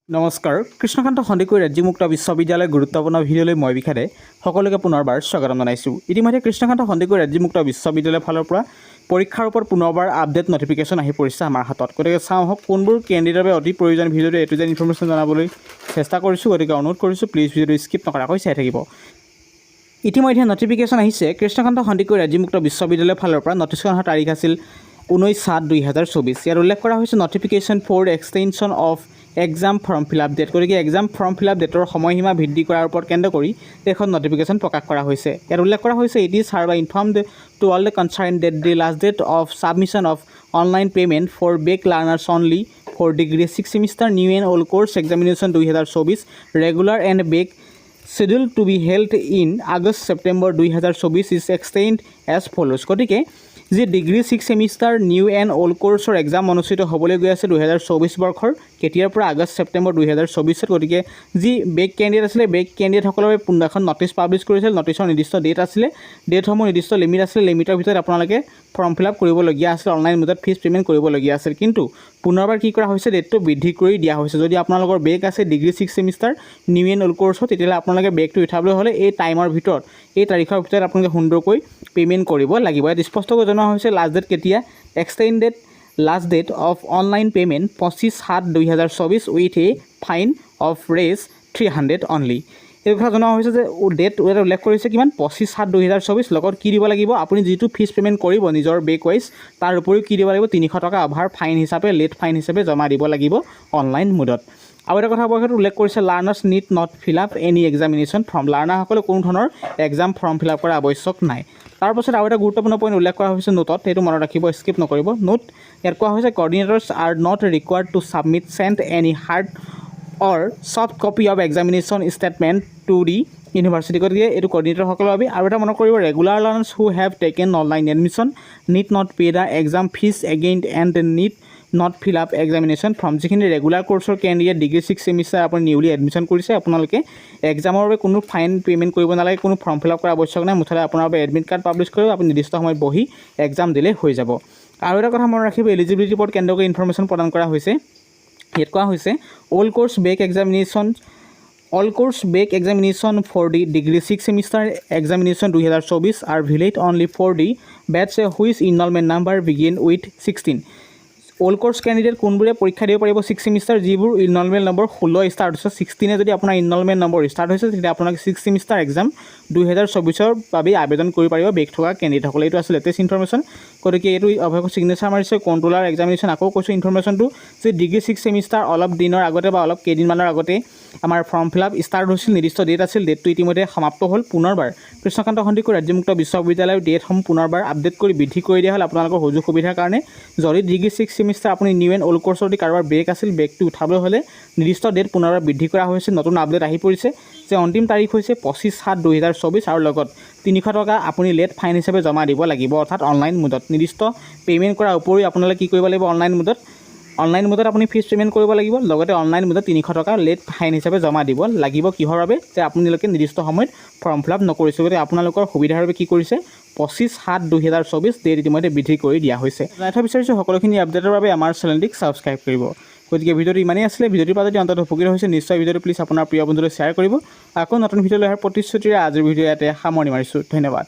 নমস্কাৰ কৃষ্ণকান্ত সন্দিকৈ ৰাজ্যিক বিশ্ববিদ্যালয় গুৰুত্বপূৰ্ণ ভিডিঅ'লৈ মই বিখাৰে সকলোকে পুনৰবাৰ স্বাগতম জনাইছোঁ। ইতিমধ্যে কৃষ্ণকান্ত সন্দিকৈ ৰাজ্যিক বিশ্ববিদ্যালয়ৰ ফালৰ পৰা পৰীক্ষাৰ ওপৰত পুনৰবাৰ আপডেট নটিফিকেশ্যন আহি পৰিছে আমাৰ হাতত। গতিকে চাওঁ হওক কোনবোৰ কেণ্ডিডেটৰ বাবে অতি প্ৰয়োজন ভিডিঅ'টো এ টু জেড ইনফৰমেশ্যন জনাবলৈ চেষ্টা কৰিছোঁ। গতিকে অনুৰোধ কৰিছোঁ প্লিজ ভিডিঅ'টো স্কিপ নকৰাকৈ চাই থাকিব। ইতিমধ্যে নটিফিকেশ্যন আহিছে কৃষ্ণকান্ত সন্দিকৈ ৰাজ্যিক বিশ্ববিদ্যালয়ৰ ফালৰ পৰা নটিফিকেশ্যন অহাৰ তাৰিখ আছিল 19/7/2024। ইয়াত উল্লেখ কৰা হৈছে notification for extension of exam form fill up date. গতিকে এক্সাম ফৰ্ম ফিল আপ ডেটৰ সময়সীমা বৃদ্ধি কৰাৰ ওপৰত কেন্দ্ৰ কৰি এখন নটিফিকেশ্যন প্ৰকাশ কৰা হৈছে। ইয়াত উল্লেখ কৰা হৈছে it is hereby informed to all the concern date the last date of submission of online payment for back learners only for degree 6 semester new and old course examination 2024 regular and back scheduled to be held in August September 2024 is extended as follows। গতিকে যি degree 6 semester new and old কোৰ্ছৰ exam অনুষ্ঠিত হ'বলৈ গৈ আছে 2024 বৰ্ষৰ কেতিয়াৰ পৰা আগষ্ট ছেপ্টেম্বৰ 2024। গতিকে যি বেক কেণ্ডিডেট আছিলে বেক কেণ্ডিডেটসকলৰ বাবে এখন নটিছ পাব্লিছ কৰিছিল। নটিছৰ নিৰ্দিষ্ট ডেট আছিলে, ডেটসমূহ নিৰ্দিষ্ট লিমিট আছিলে, লিমিটৰ ভিতৰত আপোনালোকে ফৰ্ম ফিল আপ কৰিবলগীয়া আছিল, অনলাইন মোডত ফিজ পে'মেণ্ট কৰিবলগীয়া আছিল। কিন্তু পুনৰবাৰ কি কৰা হৈছে ডেটটো বৃদ্ধি কৰি দিয়া হৈছে। যদি আপোনালোকৰ বেক আছে degree 6 semester new and old কোৰ্ছত তেতিয়াহ'লে আপোনালোকে বেকটো উঠাবলৈ হ'লে এই টাইমৰ ভিতৰত এই তাৰিখৰ ভিতৰত আপোনালোকে সুন্দৰকৈ পে'মেণ্ট কৰিব লাগিব। ইয়াত স্পষ্টকৈ জনোৱা হৈছে লাষ্ট ডেট কেতিয়া extended last date of online payment 25/7/2024 with a fine of Rs 300 only. এই কথা জনোৱা হৈছে যে ডেট উল্লেখ কৰিছে কিমান 25/7/2024 লগত কি দিব লাগিব আপুনি যিটো ফিজ পে'মেণ্ট কৰিব নিজৰ বেক ৱাইজ তাৰ উপৰিও কি দিব লাগিব 300 টকা অভাৰ ফাইন হিচাপে লেট ফাইন হিচাপে জমা দিব লাগিব অনলাইন মোডত। আৰু এটা কথা বৰ্ষত উল্লেখ কৰিছে learners need not fill up any examination form. লাৰ্ণাৰসকলে কোনো ধৰণৰ এক্সাম ফৰ্ম ফিল আপ কৰা আৱশ্যক নাই। তাৰপাছত আৰু এটা গুৰুত্বপূৰ্ণ পইণ্ট উল্লেখ কৰা হৈছে নোটত, সেইটো মনত ৰাখিব, স্কিপ নকৰিব। নোট ইয়াত কোৱা হৈছে coordinators are not required to submit send any hard or soft copy of examination statement to the university. গতিকে এইটো কৰ্ডিনেটৰসকলৰ বাবে। আৰু এটা মনত কৰিব regular learners who have taken online admission need not pay' the exam fees again and need not fill up examination form. যিখিনি regular কোৰ্ছৰ কেণ্ডিডেট ডিগ্ৰী 6 ছেমিষ্টাৰ আপুনি নিউলি এডমিশ্যন কৰিছে আপোনালোকে এক্সামৰ বাবে কোনো ফাইন পে'মেণ্ট কৰিব নালাগে, কোনো ফৰ্ম ফিল আপ কৰা আৱশ্যক নাই। মুঠতে আপোনাৰ বাবে এডমিট কাৰ্ড পাব্লিছ কৰিব, আপুনি নিৰ্দিষ্ট সময়ত বহি এক্সাম দিলে হৈ যাব। আৰু এটা কথা মনত ৰাখিব এলিজিবিলিটিৰ ওপৰত কেন্দ্ৰ কৰি ইনফৰমেশ্যন প্ৰদান কৰা হৈছে। ইয়াত কোৱা হৈছে all course back examination for the degree 6 semester examination 2024 are valid only for the batches which enrollment number begin with 16। Old course candidate কোনবোৰে পৰীক্ষা দিব পাৰিব 6 ছেমিষ্টাৰ যিবোৰ ইনৰলমেণ্ট নম্বৰ 16 ষ্টাৰ্ট হৈছে। 16 যদি আপোনাৰ ইনৰলমেণ্ট নম্বৰ ষ্টাৰ্ট হৈছে তেতিয়া আপোনালোকে 6 ছেমিষ্টাৰ এক্সাম 2024 বাবে আবেদন কৰিব পাৰিব বেক থকা কেণ্ডিডেটসকলে। এইটো আছিল লেটেষ্ট ইনফৰমেশ্যন। গতিকে এইটো অৱশ্যে ছিগনেচাৰ মাৰিছে কণ্ট্ৰলাৰ এক্সামিনেশ্যন। আকৌ কৈছোঁ ইনফৰমেশ্যনটো যে ডিগ্ৰী 6 ছেমিষ্টাৰ অলপ দিনৰ আগতে বা অলপ কেইদিনমানৰ আগতে আমাৰ ফৰ্ম ফিল আপ ষ্টাৰ্ট হৈছিল, নিৰ্দিষ্ট ডেট আছিল, ডেটটো ইতিমধ্যে সমাপ্ত হ'ল। পুনৰবাৰ কৃষ্ণকান্ত সন্দিকৈ ৰাজ্যিক বিশ্ববিদ্যালয়ৰ ডেটসমূহ পুনৰবাৰ আপডেট কৰি বৃদ্ধি কৰি দিয়া হ'ল আপোনালোকৰ সুযোগ সুবিধাৰ কাৰণে। যদি ডিগ্ৰী 6 ছেমিষ্টাৰ আপুনি নিউ এণ্ড অল্ড কোৰ্ছৰ যদি কাৰোবাৰ বেক আছিল বেকটো উঠাবলৈ হ'লে নিৰ্দিষ্ট ডেট পুনৰবাৰ বৃদ্ধি কৰা হৈছে। নতুন আপডেট আহি পৰিছে যে অন্তিম তাৰিখ হৈছে 25/7/2024 আৰু লগত 300 টকা আপুনি লেট ফাইন হিচাপে জমা দিব লাগিব, অৰ্থাৎ অনলাইন মোডত নিৰ্দিষ্ট পে'মেণ্ট কৰাৰ উপৰিও আপোনালোকে কি কৰিব লাগিব অনলাইন মোডত আপুনি ফিজ পে'মেণ্ট কৰিব লাগিব, লগতে অনলাইন মোডত 300 টকা লেট ফাইন হিচাপে জমা দিব লাগিব। কিহৰ বাবে যে আপোনালোকে নিৰ্দিষ্ট সময়ত ফৰ্ম ফিল আপ নকৰিছে। গতিকে আপোনালোকৰ সুবিধাৰ বাবে কি কৰিছে 25/7/2024 ডেট ইতিমধ্যে বৃদ্ধি কৰি দিয়া হৈছে। জনাই থোৱা বিচাৰিছোঁ সকলোখিনি আপডেটৰ বাবে আমাৰ চেনেলটিক ছাবস্ক্ৰাইব কৰিব। গতিকে ভিডিঅ'টো ইমানেই আছিলে। ভিডিঅ'টোৰ পৰা যদি অন্তত উপকৃত হৈছে নিশ্চয় ভিডিঅ'টো প্লিজ আপোনাৰ প্ৰিয় বন্ধুলৈ শ্বেয়াৰ কৰিব। আকৌ নতুন ভিডিঅ' লৈ অহাৰ প্ৰতিশ্ৰুতিৰে আজিৰ ভিডিঅ' ইয়াতে সামৰণি মাৰিছোঁ। ধন্যবাদ।